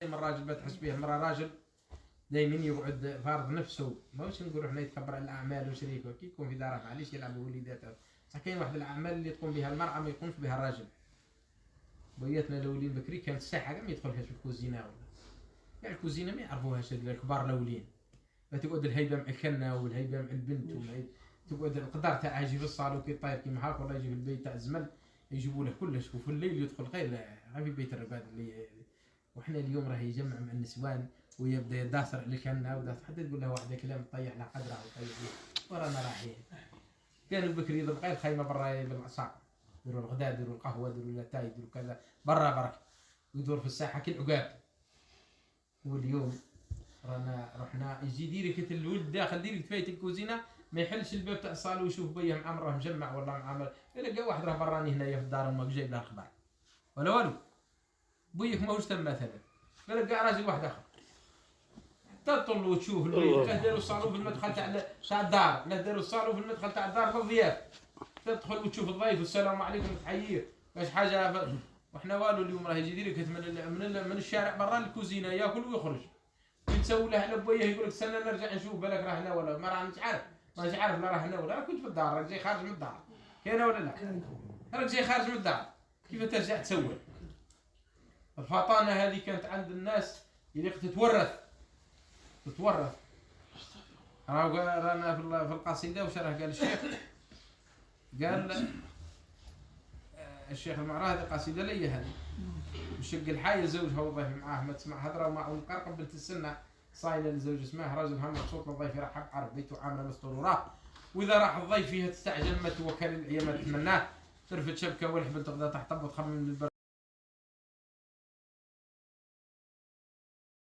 دائما الراجل بتحس به مرة راجل دائما يقعد فارض نفسه، ماهوش نقولوا احنا يتكبر على الاعمال وشريكه كي يكون في داره معليش يلعب بوليداته، بصح كاين واحد الاعمال اللي تقوم بها المراه ما يقومش بها الراجل. بوياتنا الاولين بكري كانت الساحه كاع ما يدخلهاش في الكوزينه ولا يعني الكوزينه ما يعرفوهاش الكبار الاولين، فتقعد الهيبه مع الكنه والهيبه مع البنت تقعد القدر تاعها يجي في الصالون كي طاير كيما هاك ولا يجي في البيت تاع الزمن يجيبوا له كلش، وفي الليل يدخل غير في بيت الرقاد اللي وحنا اليوم راه يجمع مع النسوان ويبدا يداسر على الكنه وداسر حتى تقول له واحده كلام طيح على قدره وطيح ورانا رايحين. كانوا بكري يضرب غير الخيمه برا بالعصا، يديروا الغداء يديروا القهوه يديروا الاتاي يديروا كذا برا برك ويدور في الساحه كالعقاب. واليوم رانا رحنا يجي ديريكت الولد داخل ديريكت فايت الكوزينه ما يحلش الباب تاع الصالون ويشوف بيه معمره مجمع ولا معمر، يلقى واحد راه براني هنايا في الدار ما جايب له اخبار ولا والو، بيك ماهوش تم مثلا يلقى راجل واحد اخر تطل وتشوف البيت، لا داروا الصالون في المدخل تاع الدار، لا داروا الصالون في المدخل تاع الدار للضياف، تدخل وتشوف الضيف والسلام عليكم تحييه باش حاجه وحنا والو. اليوم راه يجي ديريكت من الشارع برا الكوزينه ياكل ويخرج، تسول له على بويه يقول لك استنى نرجع نشوف بالك راه هنا ولا ما رانيش عارف، مانيش عارف لا راه هنا ولا كنت في الدار راك جاي خارج من الدار كاينه ولا لا؟ راك جاي خارج من الدار كيف ترجع تسول؟ الفطانه هذه كانت عند الناس اللي تتورث رانا في القصيده وش راه قال الشيخ؟ قال الشيخ المعراه هذه قصيده لي هذه وشق الحاية زوجها وضيف معاه ما تسمع هضره ومع ونقرقب بنت السنه صايله لزوج اسمه راجل هم مبسوط الضيف يرحب عرف بيته عامله مستور وراه، واذا راح الضيف فيها تستعجل ما توكل العيا ما تتمناه ترفد شبكه والحبل تغدا تحت وتخمم